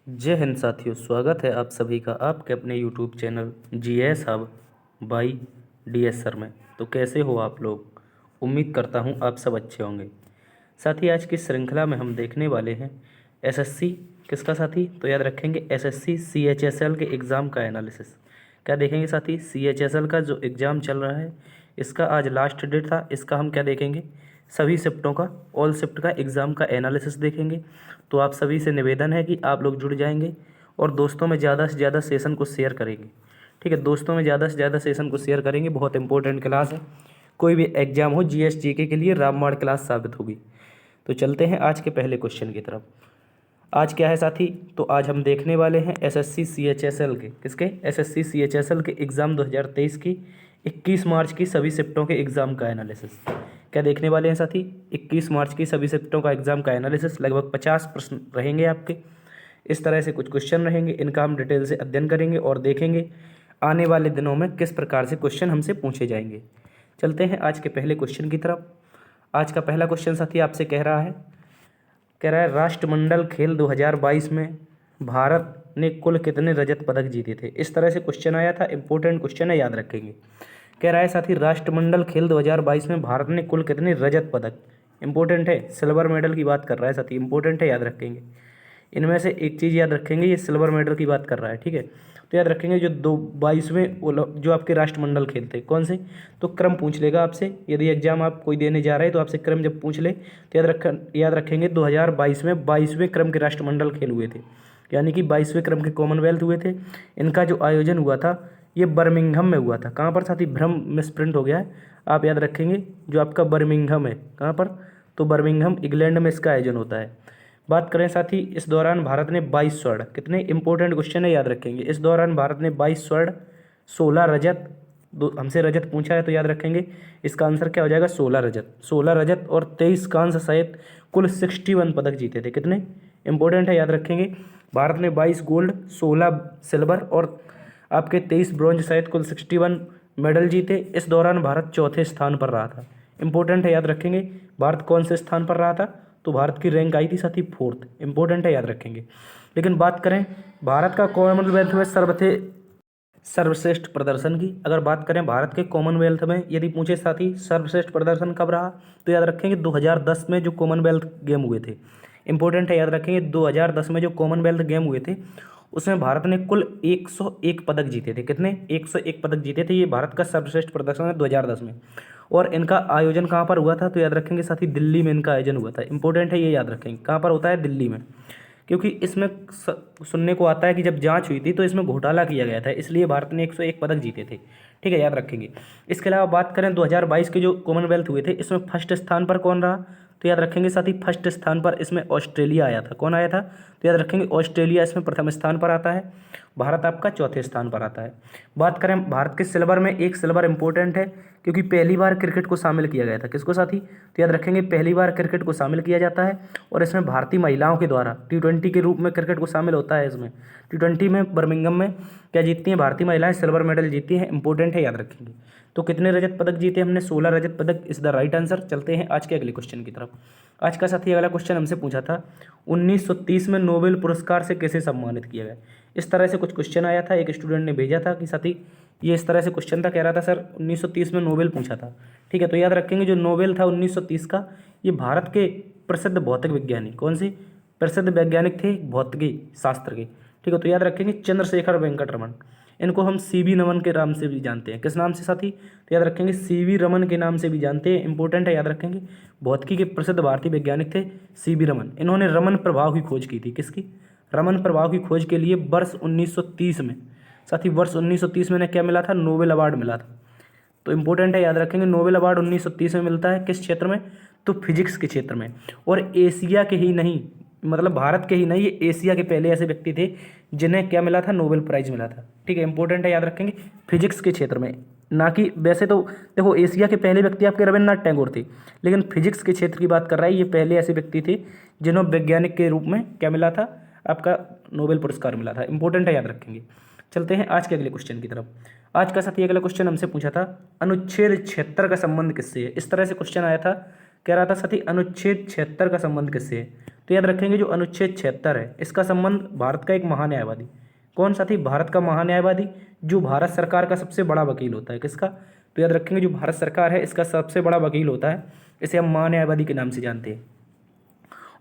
जय हिंद साथियों, स्वागत है आप सभी का आपके अपने YouTube channel GS hub by DS sir में। तो कैसे हो आप लोग? उम्मीद करता हूँ आप सब अच्छे होंगे। साथी, आज की श्रृंखला में हम देखने वाले हैं SSC किसका साथी? तो याद रखेंगे SSC CHSL के एग्ज़ाम का एनालिसिस। क्या देखेंगे साथी? CHSL का जो एग्ज़ाम चल रहा है इसका आज लास्ट डेट था। इसका हम क्या देखेंगे? सभी शिफ्टों का, ऑल शिफ्ट का एग्ज़ाम का एनालिसिस देखेंगे। तो आप सभी से निवेदन है कि आप लोग जुड़ जाएंगे और दोस्तों में ज़्यादा से ज़्यादा सेशन को शेयर करेंगे। ठीक है, दोस्तों में ज़्यादा से ज़्यादा सेशन को शेयर करेंगे। बहुत इंपॉर्टेंट क्लास है, कोई भी एग्जाम हो GS GK के लिए रामबाण क्लास साबित होगी। तो चलते हैं आज के पहले क्वेश्चन की तरफ। आज क्या है साथी? तो आज हम देखने वाले हैं SSC CHSL के, किसके? SSC CHSL के एग्ज़ाम 2023 की 21 मार्च की सभी शिफ्टों के एग्ज़ाम का एनालिसिस। क्या देखने वाले हैं साथी? 21 मार्च की सभी शिफ्टों का एग्ज़ाम का एनालिसिस। लगभग 50 प्रश्न रहेंगे आपके। इस तरह से कुछ क्वेश्चन रहेंगे, इनका हम डिटेल से अध्ययन करेंगे और देखेंगे आने वाले दिनों में किस प्रकार से क्वेश्चन हमसे पूछे जाएंगे। चलते हैं आज के पहले क्वेश्चन की तरफ। आज का पहला क्वेश्चन साथी आपसे कह रहा है राष्ट्रमंडल खेल 2022 में भारत ने कुल कितने रजत पदक जीते थे? इस तरह से क्वेश्चन आया था, इंपॉर्टेंट क्वेश्चन है, याद रखेंगे। कह रहा है साथी राष्ट्रमंडल खेल 2022 में भारत ने कुल कितने रजत पदक, इंपॉर्टेंट है, सिल्वर मेडल की बात कर रहा है साथी, इंपॉर्टेंट है, याद रखेंगे। इनमें से एक चीज़ याद रखेंगे, ये सिल्वर मेडल की बात कर रहा है। ठीक है, तो याद रखेंगे जो 22वें जो आपके राष्ट्रमंडल खेल थे कौन से, तो क्रम पूछ लेगा आपसे। यदि एग्जाम आप कोई देने जा रहे हैं तो आपसे क्रम जब पूछ ले तो याद रखेंगे 2022 में 22वें क्रम के राष्ट्रमंडल खेल हुए थे, यानी कि 22वें क्रम के कॉमनवेल्थ हुए थे। इनका जो आयोजन हुआ था ये बर्मिंघम में हुआ था। कहाँ पर साथी? भ्रम मिसप्रिंट हो गया है, आप याद रखेंगे जो आपका बर्मिंघम है, कहाँ पर? तो बर्मिंघम इंग्लैंड में इसका आयोजन होता है। बात करें साथी, इस दौरान भारत ने 22 स्वर्ण, कितने इंपॉर्टेंट क्वेश्चन है, याद रखेंगे। इस दौरान भारत ने 22 स्वर्ण, 16 रजत, हमसे रजत पूछा है तो याद रखेंगे इसका आंसर क्या हो जाएगा? 16 रजत, 16 रजत और 23 कांस्य सहित कुल 61 पदक जीते थे। कितने इंपॉर्टेंट है, याद रखेंगे। भारत ने 22 गोल्ड, 16 सिल्वर और आपके 23 ब्रॉन्ज सहित कुल 61 मेडल जीते। इस दौरान भारत चौथे स्थान पर रहा था। इंपॉर्टेंट है, याद रखेंगे। भारत कौन से स्थान पर रहा था? तो भारत की रैंक आई थी साथी 4th, इंपॉर्टेंट है, याद रखेंगे। लेकिन बात करें भारत का कॉमनवेल्थ में सर्वश्रेष्ठ प्रदर्शन की, अगर बात करें भारत के कॉमनवेल्थ में यदि पूछे साथी सर्वश्रेष्ठ प्रदर्शन कब रहा, तो याद रखेंगे 2010 में जो कॉमनवेल्थ गेम हुए थे। इंपॉर्टेंट है, याद रखेंगे 2010 में जो कॉमनवेल्थ गेम हुए थे उसमें भारत ने कुल 101 पदक जीते थे। कितने? 101 पदक जीते थे। ये भारत का सर्वश्रेष्ठ प्रदर्शन है 2010 में। और इनका आयोजन कहाँ पर हुआ था? तो याद रखेंगे साथी दिल्ली में इनका आयोजन हुआ था। इंपॉर्टेंट है, ये याद रखेंगे। कहाँ पर होता है? दिल्ली में। क्योंकि इसमें सुनने को आता है कि जब जांच हुई थी तो इसमें घोटाला किया गया था, इसलिए भारत ने 101 पदक जीते थे। ठीक है, याद रखेंगे। इसके अलावा बात करें 2022 के जो कॉमनवेल्थ हुए थे इसमें फर्स्ट स्थान पर कौन रहा? तो याद रखेंगे साथी फर्स्ट स्थान पर इसमें ऑस्ट्रेलिया आया था। कौन आया था? तो याद रखेंगे ऑस्ट्रेलिया इसमें प्रथम स्थान पर आता है। भारत आपका चौथे स्थान पर आता है। बात करें भारत के सिल्वर में, एक सिल्वर इंपॉर्टेंट है क्योंकि पहली बार क्रिकेट को शामिल किया गया था। किसको साथी? तो याद रखेंगे पहली बार क्रिकेट को शामिल किया जाता है और इसमें भारतीय महिलाओं के द्वारा T20 के रूप में क्रिकेट को शामिल होता है। इसमें T20 में बर्मिंघम में क्या जीतती हैं भारतीय महिलाएं? सिल्वर मेडल जीतती हैं। इंपॉर्टेंट है, याद रखेंगे। तो कितने रजत पदक जीते हमने? 16 रजत पदक इज द राइट आंसर। चलते हैं आज के अगले क्वेश्चन की तरफ। आज का साथी अगला क्वेश्चन हमसे पूछा था 1930 में नोबेल पुरस्कार से किसे सम्मानित किया गया? इस तरह से कुछ क्वेश्चन आया था, एक स्टूडेंट ने भेजा था कि साथी ये इस तरह से क्वेश्चन था, कह रहा था सर 1930 में नोबेल पूछा था। ठीक है, तो याद रखेंगे जो नोबेल था 1930 का, ये भारत के प्रसिद्ध भौतिक विज्ञानी, कौन सी प्रसिद्ध वैज्ञानिक थे भौतिकी शास्त्र के? ठीक है, तो याद रखेंगे चंद्रशेखर वेंकट रमन। इनको हम CV रमन के नाम से भी जानते हैं। किस नाम से साथी? तो याद रखेंगे CV रमन के नाम से भी जानते हैं। इंपॉर्टेंट है, याद रखेंगे। भौतिकी के प्रसिद्ध भारतीय वैज्ञानिक थे CV रमन। इन्होंने रमन प्रभाव की खोज की थी। किसकी? रमन प्रभाव की खोज के लिए वर्ष 1930 में साथी, वर्ष 1930 में इन्हें क्या मिला था? नोबेल अवार्ड मिला था। तो इंपॉर्टेंट है, याद रखेंगे। नोबेल अवार्ड 1930 में मिलता है। किस क्षेत्र में? तो फिजिक्स के क्षेत्र में। और एशिया के ही नहीं, मतलब भारत के ही नहीं, ये एशिया के पहले ऐसे व्यक्ति थे जिन्हें क्या मिला था? नोबेल प्राइज मिला था। ठीक है, इंपॉर्टेंट है, याद रखेंगे। फिजिक्स के क्षेत्र में, ना कि वैसे तो देखो एशिया के पहले व्यक्ति आपके रविन्द्रनाथ टैगोर थे, लेकिन फिजिक्स के क्षेत्र की बात कर रहा है। ये पहले ऐसे व्यक्ति थे जिन्हें वैज्ञानिक के रूप में क्या मिला था? आपका नोबेल पुरस्कार मिला था। इंपॉर्टेंट है, याद रखेंगे। चलते हैं आज के अगले क्वेश्चन की तरफ। आज का साथी अगला क्वेश्चन हमसे पूछा था अनुच्छेद 76 का संबंध किससे है? इस तरह से क्वेश्चन आया था कह रहा था साथी अनुच्छेद 76 का संबंध किससे है? तो याद रखेंगे जो अनुच्छेद 76 है इसका संबंध भारत का एक महान्यायवादी, कौन साथी? भारत का महान्यायवादी जो भारत सरकार का सबसे बड़ा वकील होता है। किसका? तो याद रखेंगे जो भारत सरकार है इसका सबसे बड़ा वकील होता है, इसे हम महान्यायवादी के नाम से जानते हैं।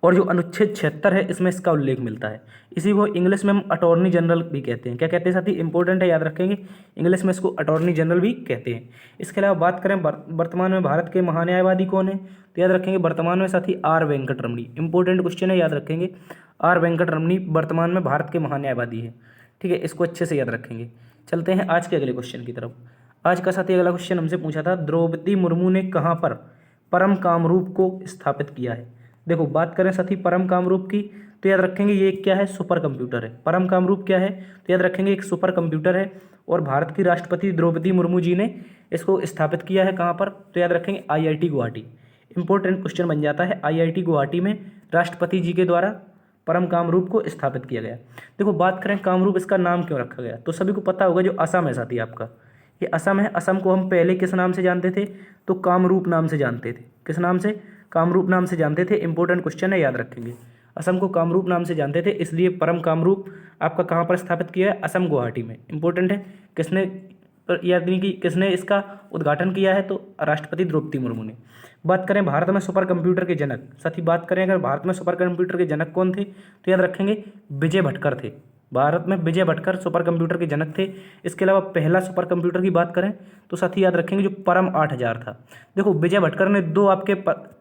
और जो अनुच्छेद 76 है इसमें इसका उल्लेख मिलता है, इसी को इंग्लिश में हम अटॉर्नी जनरल भी कहते हैं। क्या कहते हैं साथी? इंपॉर्टेंट है, याद रखेंगे, इंग्लिश में इसको अटॉर्नी जनरल भी कहते हैं। इसके अलावा बात करें वर्तमान में भारत के महान्यायवादी कौन है, तो याद रखेंगे वर्तमान में साथी आर वेंकटरमणी। इंपॉर्टेंट क्वेश्चन है, याद रखेंगे, आर वेंकटरमणी वर्तमान में भारत के महान्यायवादी है। ठीक है, इसको अच्छे से याद रखेंगे। चलते हैं आज के अगले क्वेश्चन की तरफ। आज का साथी अगला क्वेश्चन हमसे पूछा था, द्रौपदी मुर्मू ने कहाँ पर परम कामरूप को स्थापित किया है? देखो बात करें साथी परम कामरूप की, तो याद रखेंगे ये क्या है? सुपर कंप्यूटर है। परम कामरूप क्या है? तो याद रखेंगे एक सुपर कंप्यूटर है, और भारत की राष्ट्रपति द्रौपदी मुर्मू जी ने इसको स्थापित किया है। कहाँ पर? तो याद रखेंगे IIT गुवाहाटी। इंपॉर्टेंट क्वेश्चन बन जाता है, IIT गुवाहाटी में राष्ट्रपति जी के द्वारा परम कामरूप को स्थापित किया गया। देखो बात करें कामरूप इसका नाम क्यों रखा गया, तो सभी को पता होगा जो असम है साथी आपका, ये असम है। असम को हम पहले किस नाम से जानते थे? तो कामरूप नाम से जानते थे। किस नाम से? कामरूप नाम से जानते थे। इंपॉर्टेंट क्वेश्चन है, याद रखेंगे, असम को कामरूप नाम से जानते थे, इसलिए परम कामरूप आपका कहाँ पर स्थापित किया है? असम गुवाहाटी में। इंपॉर्टेंट है, किसने याद नहीं कि किसने इसका उद्घाटन किया है? तो राष्ट्रपति द्रौपदी मुर्मू ने। बात करें भारत में सुपर कंप्यूटर के जनक, साथी बात करें अगर भारत में सुपर कंप्यूटर के जनक कौन थे, तो याद रखेंगे विजय भटकर थे। भारत में विजय भटकर सुपर कंप्यूटर के जनक थे। इसके अलावा पहला सुपर कंप्यूटर की बात करें तो साथी याद रखेंगे जो परम 8000 था। देखो विजय भटकर ने दो आपके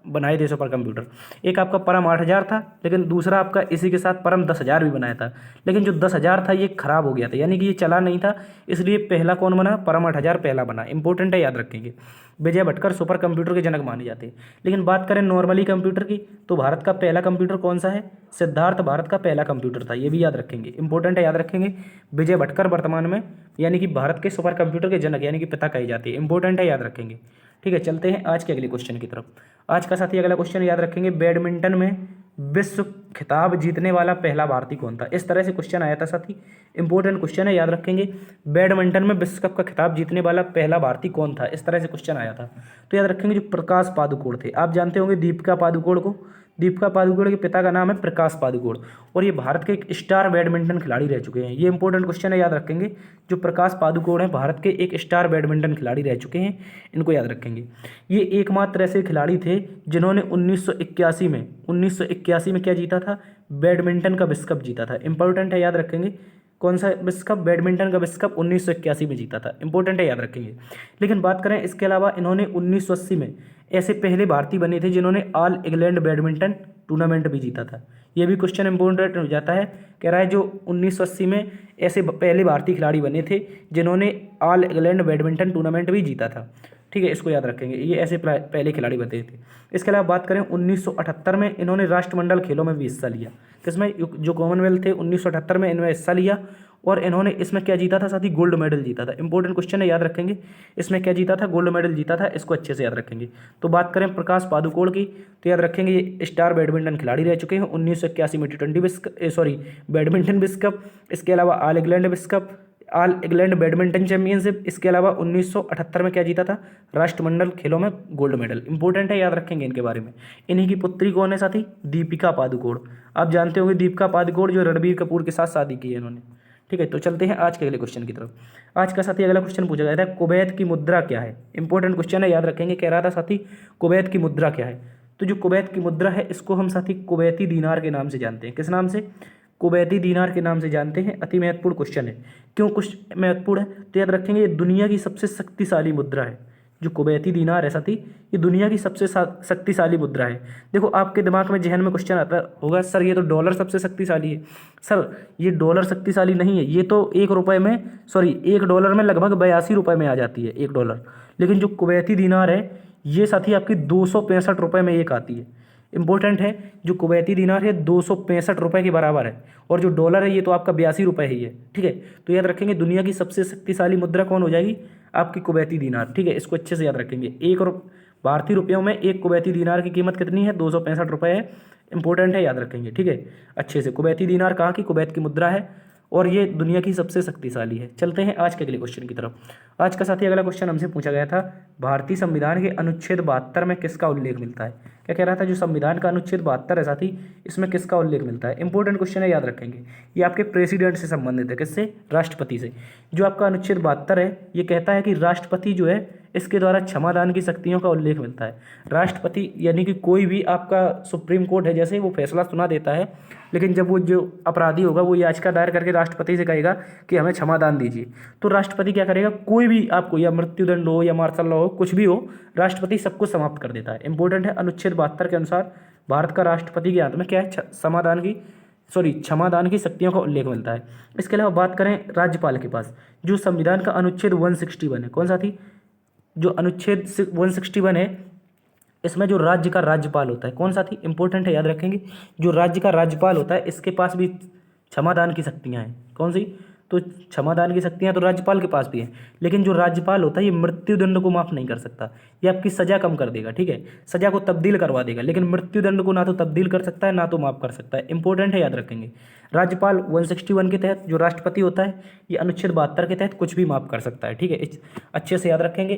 बनाए थे सुपर कंप्यूटर, एक आपका परम 8000 था, लेकिन दूसरा आपका इसी के साथ परम 10000 भी बनाया था। लेकिन जो 10000 था ये खराब हो गया था, यानी कि ये चला नहीं था, इसलिए पहला कौन बना? परम 8000 पहला बना। इंपॉर्टेंट है, याद रखेंगे, विजय भटकर सुपर कंप्यूटर के जनक माने जाते हैं। लेकिन बात करें नॉर्मली कंप्यूटर की, तो भारत का पहला कंप्यूटर कौन सा है? सिद्धार्थ भारत का पहला कंप्यूटर था, ये भी याद रखेंगे। इंपॉर्टेंट है, याद रखेंगे, विजय भटकर वर्तमान में यानी कि भारत के सुपर कंप्यूटर के जनक यानी कि पिता कही जाती है। इंपॉर्टेंट है, याद रखेंगे। ठीक है, चलते हैं आज के अगले क्वेश्चन की तरफ। आज का साथी अगला क्वेश्चन याद रखेंगे, बैडमिंटन में विश्व खिताब जीतने वाला पहला भारतीय कौन था? इस तरह से क्वेश्चन आया था साथी, इंपॉर्टेंट क्वेश्चन है, याद रखेंगे, बैडमिंटन में विश्व कप का खिताब जीतने वाला पहला भारतीय कौन था? इस तरह से क्वेश्चन आया था। तो याद रखेंगे जो प्रकाश पादुकोण थे, आप जानते होंगे दीपिका पादुकोण को। दीपिका पादुकोण के पिता का नाम है प्रकाश पादुकोण, और ये भारत के एक स्टार बैडमिंटन खिलाड़ी रह चुके हैं। ये इंपॉर्टेंट क्वेश्चन है, याद रखेंगे, जो प्रकाश पादुकोण है भारत के एक स्टार बैडमिंटन खिलाड़ी रह चुके हैं, इनको याद रखेंगे। ये एकमात्र ऐसे खिलाड़ी थे जिन्होंने 1981 में क्या जीता था? बैडमिंटन का विश्व कप जीता था। इंपॉर्टेंट है, याद रखेंगे, कौन सा विश्व कप? बैडमिंटन का विश्व कप 1981 में जीता था। इंपॉर्टेंट है, याद रखेंगे। लेकिन बात करें इसके अलावा इन्होंने 1980 में ऐसे पहले भारतीय बने थे जिन्होंने ऑल इंग्लैंड बैडमिंटन टूर्नामेंट भी जीता था। ये भी क्वेश्चन इंपॉर्टेंट हो जाता है, कह रहा है जो 1980 में ऐसे पहले भारतीय खिलाड़ी बने थे जिन्होंने ऑल इंग्लैंड बैडमिंटन टूर्नामेंट भी जीता था। ठीक है, इसको याद रखेंगे, ये ऐसे पहले खिलाड़ी बने थे। इसके अलावा बात करें 1978 में इन्होंने राष्ट्रमंडल खेलों में भी हिस्सा लिया। किसमें? जो कॉमनवेल्थ थे 1978 में इन्होंने हिस्सा लिया, और इन्होंने इसमें क्या जीता था साथी? गोल्ड मेडल जीता था। इंपॉर्टेंट क्वेश्चन है, याद रखेंगे, इसमें क्या जीता था? गोल्ड मेडल जीता था। इसको अच्छे से याद रखेंगे। तो बात करें प्रकाश पादुकोण की, तो याद रखेंगे ये स्टार बैडमिंटन खिलाड़ी रह चुके हैं। 1981 में T20 बैडमिंटन विश्व कप, इसके अलावा ऑल इंग्लैंड विश्व cup, all England badminton championship, इसके अलावा 1978 में क्या जीता था? राष्ट्रमंडल खेलों में गोल्ड मेडल। इंपॉर्टेंट है, याद रखेंगे इनके बारे में। इन्हीं की पुत्री कौन है साथी? दीपिका पादुकोण। आप जानते होंगे दीपिका पादुकोण जो रणबीर कपूर के साथ शादी की है इन्होंने। ठीक है, तो चलते हैं आज के अगले क्वेश्चन की तरफ। आज का साथी अगला क्वेश्चन पूछा गया था, कुवैत की मुद्रा क्या है? इंपॉर्टेंट क्वेश्चन है, याद रखेंगे, कह रहा था साथी कुवैत की मुद्रा क्या है? तो जो कुवैत की मुद्रा है इसको हम साथी कुवैती दीनार के नाम से जानते हैं। किस नाम से? कुवैती दीनार के नाम से जानते हैं। अति महत्वपूर्ण क्वेश्चन है। क्यों कुछ महत्वपूर्ण है? तो याद रखेंगे ये दुनिया की सबसे शक्तिशाली मुद्रा है। जो कुवैती दीनार है साथी, ये दुनिया की सबसे शक्तिशाली मुद्रा है। देखो आपके दिमाग में जहन में क्वेश्चन आता होगा, सर ये तो डॉलर सबसे शक्तिशाली है। सर ये डॉलर शक्तिशाली नहीं है, ये तो $1 में लगभग 82 रुपये में आ जाती है $1। लेकिन जो कुवैती दीनार है ये साथी आपकी 265 रुपये में एक आती है। इंपॉर्टेंट है, जो कुवैती दीनार है 265 रुपये के बराबर है, और जो डॉलर है ये तो आपका 82 रुपये ही है। ठीक है, तो याद रखेंगे दुनिया की सबसे शक्तिशाली मुद्रा कौन हो जाएगी? आपकी कुवैती दीनार। ठीक है, इसको अच्छे से याद रखेंगे। भारतीय रुपयों में एक कुवैती दीनार की कीमत कितनी है? 265 रुपये है। इंपॉर्टेंट है, याद रखेंगे। ठीक है, अच्छे से। कुवैती दीनार कहाँ की? कुवैत की मुद्रा है, और ये दुनिया की सबसे शक्तिशाली है। चलते हैं आज के अगले क्वेश्चन की तरफ। आज का साथी अगला क्वेश्चन हमसे पूछा गया था, भारतीय संविधान के अनुच्छेद 72 में किसका उल्लेख मिलता है? क्या कह रहा था, जो संविधान का अनुच्छेद 72 है साथी, इसमें किसका उल्लेख मिलता है? इंपॉर्टेंट क्वेश्चन है, याद रखेंगे। ये आपके प्रेसिडेंट से संबंधित है, किससे? राष्ट्रपति से। जो आपका अनुच्छेद 72 है ये कहता है कि राष्ट्रपति जो है इसके द्वारा क्षमादान की शक्तियों का उल्लेख मिलता है। राष्ट्रपति यानी कि कोई भी आपका सुप्रीम कोर्ट है जैसे, वो फैसला सुना देता है, लेकिन जब वो जो अपराधी होगा वो याचिका दायर करके राष्ट्रपति से कहेगा कि हमें क्षमादान दीजिए, तो राष्ट्रपति क्या करेगा, कोई भी आपको या मृत्युदंड हो या मार्शल लॉ हो, कुछ भी हो, राष्ट्रपति सबको समाप्त कर देता है। इंपॉर्टेंट है, अनुच्छेद 72 के अनुसार भारत का राष्ट्रपति के हाथ में क्या है, क्षमादान की शक्तियों का उल्लेख मिलता है। इसके अलावा बात करें राज्यपाल के पास, जो संविधान का अनुच्छेद 161 है, कौन सा थी, जो अनुच्छेद 161 है, इसमें जो राज्य का राज्यपाल होता है, कौन सा थी, इंपॉर्टेंट है, याद रखेंगे। जो राज्य का राज्यपाल होता है इसके पास भी क्षमादान की शक्तियाँ हैं, कौन सी, तो क्षमादान की शक्तियाँ तो राज्यपाल के पास भी हैं, लेकिन जो राज्यपाल होता है ये मृत्युदंड को माफ़ नहीं कर सकता, ये आपकी सज़ा कम कर देगा, ठीक है, सज़ा को तब्दील करवा देगा, लेकिन मृत्युदंड को ना तो तब्दील कर सकता है ना तो माफ़ कर सकता है। इंपॉर्टेंट है, याद रखेंगे। राज्यपाल 161 के तहत जो राष्ट्रपति होता है ये अनुच्छेद 72 के तहत कुछ भी माफ़ कर सकता है, ठीक है, अच्छे से याद रखेंगे।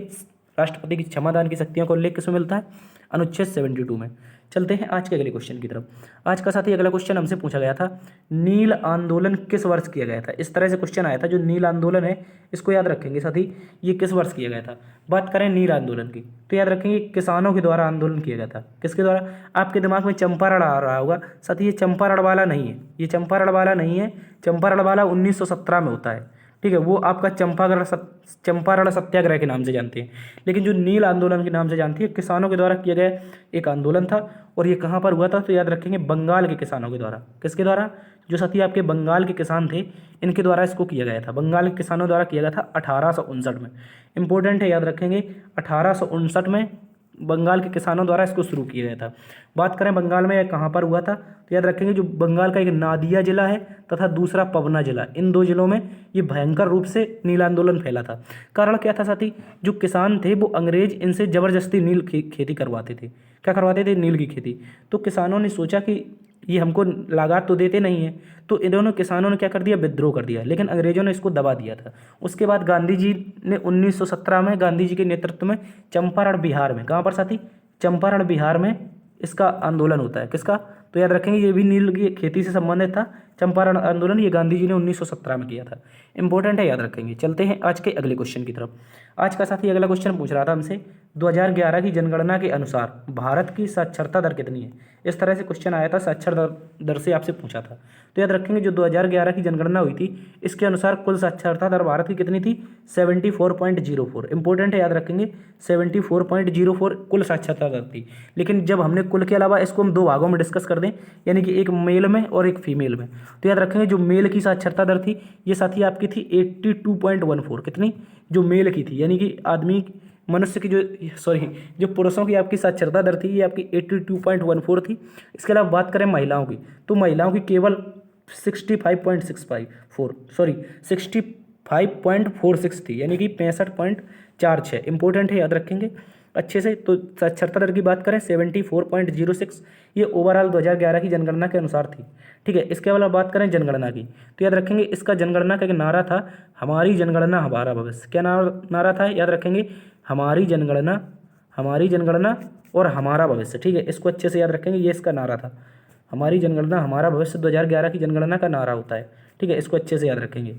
राष्ट्रपति की क्षमादान की शक्तियों का उल्लेख किसमें मिलता है, अनुच्छेद 72 में। चलते हैं आज के अगले क्वेश्चन की तरफ। आज का साथी अगला क्वेश्चन हमसे पूछा गया था, नील आंदोलन किस वर्ष किया गया था? इस तरह से क्वेश्चन आया था, जो नील आंदोलन है इसको याद रखेंगे साथी, ये किस वर्ष किया गया था? बात करें नील आंदोलन की तो याद रखेंगे किसानों के द्वारा आंदोलन किया गया था। किसके द्वारा? आपके दिमाग में चंपारण आ रहा होगा साथी, ये चंपारण वाला नहीं है, ये चंपारण वाला नहीं है, चंपारण वाला 1917 में होता है, ठीक है, वो आपका चंपारण सत्याग्रह के नाम से जानते हैं, लेकिन जो नील आंदोलन के नाम से जानती है, किसानों के द्वारा किया गया एक आंदोलन था, और ये कहाँ पर हुआ था, तो याद रखेंगे बंगाल के किसानों के द्वारा। किसके द्वारा? जो साथी आपके बंगाल के किसान थे इनके द्वारा इसको किया गया था, बंगाल के किसानों द्वारा किया गया था 1859 में। इंपॉर्टेंट है, याद रखेंगे, 1859 में बंगाल के किसानों द्वारा इसको शुरू किया गया था। बात करें बंगाल में कहाँ पर हुआ था, तो याद रखेंगे जो बंगाल का एक नादिया जिला है तथा दूसरा पवना जिला, इन दो जिलों में ये भयंकर रूप से नील आंदोलन फैला था। कारण क्या था साथी, जो किसान थे वो अंग्रेज इनसे ज़बरदस्ती नील खेती करवाते थे। क्या करवाते थे? नील की खेती। तो किसानों ने सोचा कि ये हमको लागत तो देते नहीं है, तो इन्होंने किसानों ने क्या कर दिया, विद्रोह कर दिया, लेकिन अंग्रेजों ने इसको दबा दिया था। उसके बाद गांधी जी ने 1917 में गांधी जी के नेतृत्व में चंपारण बिहार में, कहाँ पर साथी, चंपारण बिहार में इसका आंदोलन होता है। किसका? तो याद रखेंगे ये भी नील की खेती से संबंधित था, चंपारण आंदोलन, ये गांधी जी ने 1917 में किया था। इंपॉर्टेंट है, याद रखेंगे। चलते हैं आज के अगले क्वेश्चन की तरफ। आज का साथी अगला क्वेश्चन पूछ रहा था हमसे, 2011 की जनगणना के अनुसार भारत की साक्षरता दर कितनी है? इस तरह से क्वेश्चन आया था, साक्षरता दर से आपसे पूछा था। तो याद रखेंगे जो 2011 की जनगणना हुई थी इसके अनुसार कुल साक्षरता दर भारत की कितनी थी? 74.04। इंपॉर्टेंट है, याद रखेंगे, 74.04 कुल साक्षरता दर थी। लेकिन जब हमने कुल के अलावा इसको हम दो भागों में डिस्कस कर दें, यानी कि एक मेल में और एक फीमेल में, तो याद रखेंगे जो मेल की साक्षरता दर थी ये साथी आपकी थी 82.14। कितनी? जो मेल की थी, यानी कि आदमी मनुष्य की जो पुरुषों की आपकी साक्षरता दर थी ये आपकी 82.14 थी। इसके अलावा बात करें महिलाओं की, तो महिलाओं की केवल 65.46 थी, यानी कि 65.46। इंपॉर्टेंट है, याद रखेंगे अच्छे से। तो साक्षरता दर की बात करें 74.06, ये ओवरऑल 2011 की जनगणना के अनुसार थी, ठीक है। इसके अलावा बात करें जनगणना की, तो याद रखेंगे इसका जनगणना का एक नारा था, हमारी जनगणना हमारा भविष्य। क्या नारा था? याद रखेंगे, हमारी जनगणना और हमारा भविष्य, ठीक है। इसको अच्छे से याद रखेंगे, ये इसका नारा था, हमारी जनगणना हमारा भविष्य 2011 की जनगणना का नारा होता है, ठीक है। इसको अच्छे से याद रखेंगे,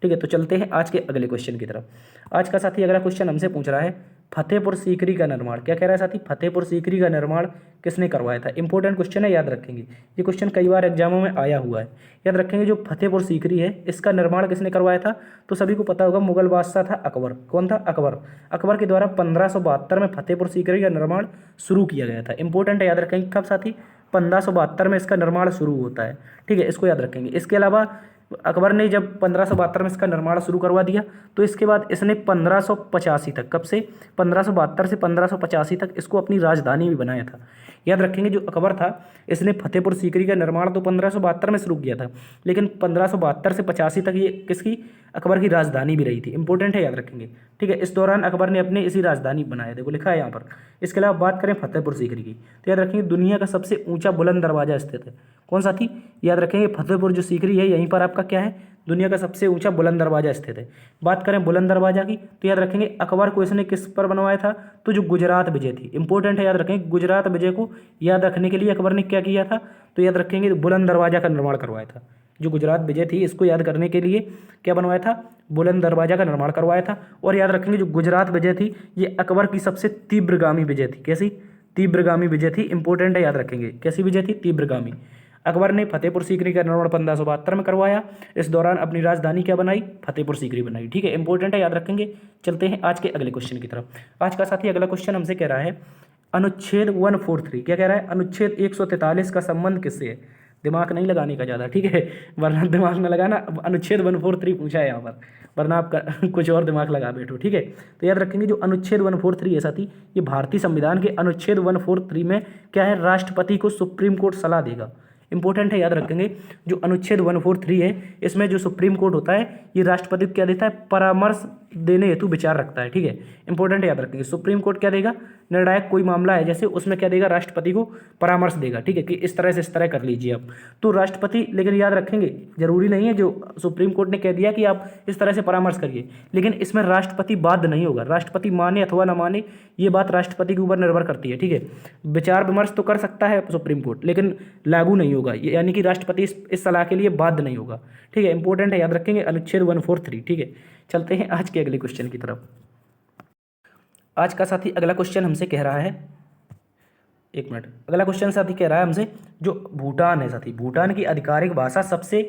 ठीक है। तो चलते हैं आज के अगले क्वेश्चन की तरफ। आज का साथी अगला क्वेश्चन हमसे पूछ रहा है, फतेहपुर सीकरी का निर्माण, क्या कह रहा है साथी, फतेहपुर सीकरी का निर्माण किसने करवाया था? इंपॉर्टेंट क्वेश्चन है, याद रखेंगे। ये क्वेश्चन कई बार एग्जामों में आया हुआ है, याद रखेंगे। जो फतेहपुर सीकरी है इसका निर्माण किसने करवाया था? तो सभी को पता होगा, मुगल बादशाह था अकबर। कौन था? अकबर। अकबर के द्वारा 1572 में फतेहपुर सीकरी का निर्माण शुरू किया गया था। इंपॉर्टेंट है, याद रखेंगे। कब साथी? 1572 में इसका निर्माण शुरू होता है, ठीक है। इसको याद रखेंगे। इसके अलावा अकबर ने जब 1572 में इसका निर्माण शुरू करवा दिया, तो इसके बाद इसने 1585 तक, कब से? 1572 से 1585 तक इसको अपनी राजधानी भी बनाया था। याद रखेंगे, जो अकबर था इसने फतेहपुर सीकरी का निर्माण तो 1572 में शुरू किया था, लेकिन 1572 से 85 तक ये किसकी, अकबर की राजधानी भी रही थी। इंपॉर्टेंट है, याद रखेंगे, ठीक है। इस दौरान अकबर ने अपने इसी राजधानी बनाया, देखो लिखा है यहाँ पर। इसके अलावा बात करें फतेहपुर सीकरी की, तो याद रखेंगे दुनिया का सबसे ऊंचा बुलंद दरवाजा स्थित है। कौन सा थी? याद रखेंगे फतेहपुर जो सीकरी है, यहीं पर आपका क्या है, दुनिया का सबसे ऊंचा बुलंद दरवाजा स्थित है। बात करें बुलंद दरवाजा की तो याद रखेंगे अकबर को इसने किस पर बनवाया था, तो जो गुजरात विजय थी, इंपॉर्टेंट है याद रखेंगे। गुजरात विजय को याद रखने के लिए अकबर ने क्या किया था, तो याद रखेंगे बुलंद दरवाजा का निर्माण करवाया था। जो गुजरात विजय थी इसको याद करने के लिए क्या बनवाया था, बुलंद दरवाजा का निर्माण करवाया था। और याद रखेंगे जो गुजरात विजय थी ये अकबर की सबसे तीव्रगामी विजय थी। कैसी, तीव्रगामी विजय थी। इंपॉर्टेंट है याद रखेंगे, कैसी विजय थी, तीव्रगामी। अकबर ने फतेहपुर सीकरी का निर्माण 1572 में करवाया। इस दौरान अपनी राजधानी क्या बनाई, फतेहपुर सीकरी बनाई। ठीक है, इंपॉर्टेंट है याद रखेंगे। चलते हैं आज के अगले क्वेश्चन की तरफ। आज का साथी अगला क्वेश्चन हमसे कह रहा है अनुच्छेद 143, क्या कह रहा है, अनुच्छेद 143 का संबंध किससे है। दिमाग नहीं लगाने का ज़्यादा, ठीक है, वरना दिमाग में लगाना। अनुच्छेद 143 पूछा है यहाँ पर, वरना आप कुछ और दिमाग लगा बैठो। ठीक है, तो याद रखेंगे जो अनुच्छेद 143 है साथी, ये भारतीय संविधान के अनुच्छेद 143 में क्या है, राष्ट्रपति को सुप्रीम कोर्ट सलाह देगा। इंपॉर्टेंट है याद रखेंगे। जो अनुच्छेद 143 है इसमें जो सुप्रीम कोर्ट होता है ये राष्ट्रपति को क्या देता है, परामर्श देने हेतु विचार रखता है। ठीक है, इंपॉर्टेंट है याद रखेंगे। सुप्रीम कोर्ट क्या देगा, निर्णायक कोई मामला है जैसे उसमें क्या देगा, राष्ट्रपति को परामर्श देगा। ठीक है, कि इस तरह से इस तरह कर लीजिए आप, तो राष्ट्रपति, लेकिन याद रखेंगे जरूरी नहीं है जो सुप्रीम कोर्ट ने कह दिया कि आप इस तरह से परामर्श करिए, लेकिन इसमें राष्ट्रपति बाध्य नहीं होगा। राष्ट्रपति माने अथवा न माने ये बात राष्ट्रपति के ऊपर निर्भर करती है। ठीक है, विचार विमर्श तो कर सकता है सुप्रीम कोर्ट, लेकिन लागू नहीं होगा, यानी कि राष्ट्रपति इस सलाह के लिए बाध्य नहीं होगा। ठीक है, इंपॉर्टेंट है याद रखेंगे अनुच्छेद 143। ठीक है, चलते हैं आज के अगले क्वेश्चन की तरफ। आज का साथी अगला क्वेश्चन हमसे कह रहा है, एक मिनट, अगला क्वेश्चन साथी कह रहा है हमसे जो भूटान है साथी, भूटान की आधिकारिक भाषा सबसे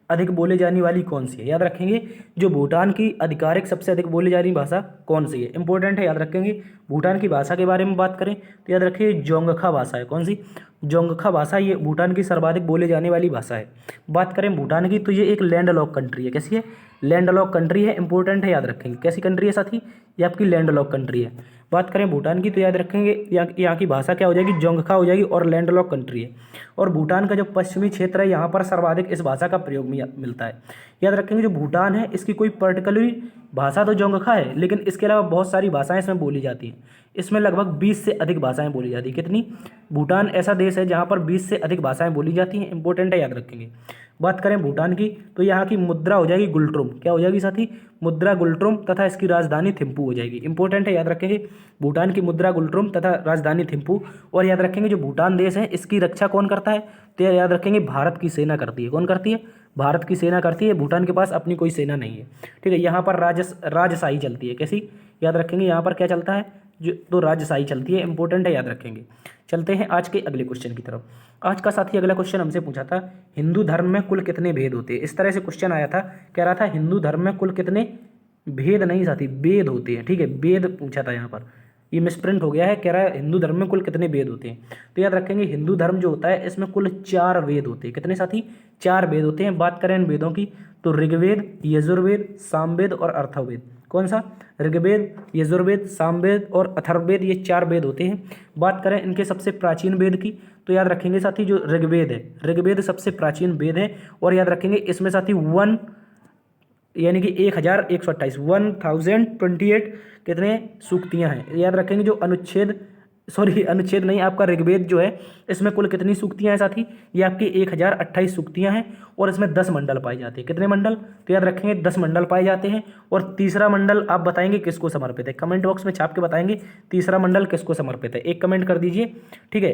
अधिक बोले जाने वाली कौन सी है। याद रखेंगे जो भूटान की आधिकारिक सबसे अधिक बोली जाने भाषा कौन सी है। इंपॉर्टेंट है याद रखेंगे। भूटान की भाषा के बारे में बात करें तो याद रखिए जोंगखा भाषा है। कौन सी, जोंगखा भाषा, ये भूटान की सर्वाधिक बोले जाने वाली भाषा है। बात करें भूटान की तो ये एक लैंड लॉक कंट्री है। कैसी है, लैंड लॉक कंट्री है। इंपॉर्टेंट है याद रखेंगे। कैसी कंट्री है साथी, ये आपकी लैंड लॉक कंट्री है। बात करें भूटान की तो याद रखेंगे यहाँ की भाषा क्या हो जाएगी, जोंगखा हो जाएगी, और लैंड लॉक कंट्री है। और भूटान का जो पश्चिमी क्षेत्र है यहाँ पर सर्वाधिक इस भाषा का प्रयोग मिलता है। याद रखेंगे जो भूटान है इसकी कोई पर्टिकुलर भाषा तो जोंगखा है, लेकिन इसके अलावा बहुत सारी भाषाएं इसमें बोली जाती हैं। इसमें लगभग 20 से अधिक भाषाएं बोली जाती हैं। कितनी, भूटान ऐसा देश है जहाँ पर 20 से अधिक भाषाएं बोली जाती हैं। इंपॉर्टेंट है याद रखेंगे। बात करें भूटान की तो यहाँ की मुद्रा हो जाएगी गुल्ट्रुम। क्या हो जाएगी साथी, मुद्रा गुल्ट्रुम, तथा इसकी राजधानी थिम्पू हो जाएगी। इंपॉर्टेंट है याद रखेंगे। भूटान की मुद्रा गुल्ट्रुम तथा राजधानी थिम्पू। और याद रखेंगे जो भूटान देश है इसकी रक्षा कौन करता है, तो याद रखेंगे भारत की सेना करती है। कौन करती है, भारत की सेना करती है। भूटान के पास अपनी कोई सेना नहीं है। ठीक है, यहाँ पर राजशाही चलती है। कैसी, याद रखेंगे यहाँ पर क्या चलता है, जो तो राजशाही चलती है। इंपॉर्टेंट है याद रखेंगे। चलते हैं आज के अगले क्वेश्चन की तरफ। आज का साथी अगला क्वेश्चन हमसे पूछा था हिंदू धर्म में कुल कितने भेद होते हैं। इस तरह से क्वेश्चन आया था, कह रहा था हिंदू धर्म में कुल कितने भेद, नहीं साथी वेद होते हैं। ठीक है, वेद पूछा था यहाँ पर, ये मिसप्रिंट हो गया है। कह रहा है हिंदू धर्म में कुल कितने वेद होते हैं। तो याद रखेंगे हिंदू धर्म जो होता है इसमें कुल 4 वेद होते हैं। कितने साथी, 4 वेद होते हैं। बात करें इन वेदों की तो ऋग्वेद, यजुर्वेद, सामवेद और अथर्ववेद। कौन सा, ऋग्वेद, यजुर्वेद, सामवेद और अथर्ववेद, ये 4 वेद होते हैं। बात करें इनके सबसे प्राचीन वेद की तो याद रखेंगे साथी जो ऋग्वेद है, ऋग्वेद सबसे प्राचीन वेद है। और याद रखेंगे इसमें साथी 1 यानी कि 1128 1028 कितने सूक्तियाँ हैं। याद रखेंगे जो अनुच्छेद नहीं, आपका ऋग्वेद जो है इसमें कुल कितनी सूक्तियाँ हैं साथी, ये आपकी 1028 सूक्तियाँ हैं। और इसमें 10 मंडल पाए जाते हैं। कितने मंडल, तो याद रखेंगे 10 मंडल पाए जाते हैं। और तीसरा मंडल आप बताएंगे किसको समर्पित है, कमेंट बॉक्स में छाप के बताएंगे तीसरा मंडल किसको समर्पित है। एक कमेंट कर दीजिए। ठीक है,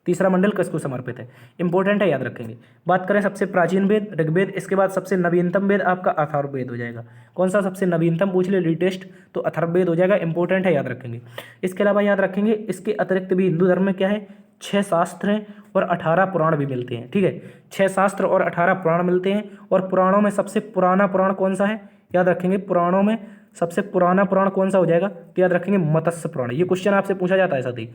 तीसरा मंडल किसको समर्पित है। इंपॉर्टेंट है याद रखेंगे। बात करें सबसे प्राचीन वेद ऋग्वेद, इसके बाद सबसे नवीनतम वेद आपका अथर्ववेद हो जाएगा। कौन सा सबसे नवीनतम पूछ ले लेटेस्ट, तो अथर्ववेद हो जाएगा। इंपॉर्टेंट है याद रखेंगे। इसके अलावा याद रखेंगे इसके अतिरिक्त भी हिंदू धर्म में क्या है, 6 शास्त्र हैं और 18 पुराण भी मिलते हैं। ठीक है, 6 शास्त्र और 18 पुराण मिलते हैं। और पुराणों में सबसे पुराना पुराण कौन सा है, याद रखेंगे पुराणों में सबसे पुराना पुराण कौन सा हो जाएगा, तो याद रखेंगे मत्स्य पुराण। ये क्वेश्चन आपसे पूछा जाता है साथी,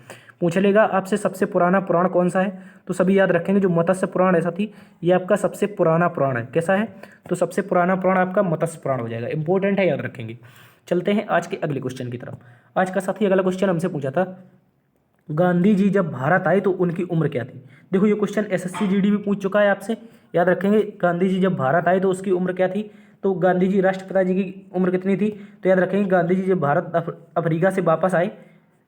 पूछ लेगा आपसे सबसे पुराना पुराण कौन सा है, तो सभी याद रखेंगे जो मत्स्य पुराण है साथी ये आपका सबसे पुराना पुराण है। कैसा है, तो सबसे पुराना पुराण आपका मत्स्य पुराण हो जाएगा। इंपॉर्टेंट है याद रखेंगे। चलते हैं आज के अगले क्वेश्चन की तरफ। आज का साथी अगला क्वेश्चन हमसे पूछा था गांधी जी जब भारत आए तो उनकी उम्र क्या थी। देखो ये क्वेश्चन SSC GD भी पूछ चुका है आपसे। याद रखेंगे गांधी जी जब भारत आए तो उसकी उम्र क्या थी, तो गांधी जी राष्ट्रपिता जी की उम्र कितनी थी, तो याद रखेंगे गांधी जी जब भारत अफ्रीका से वापस आए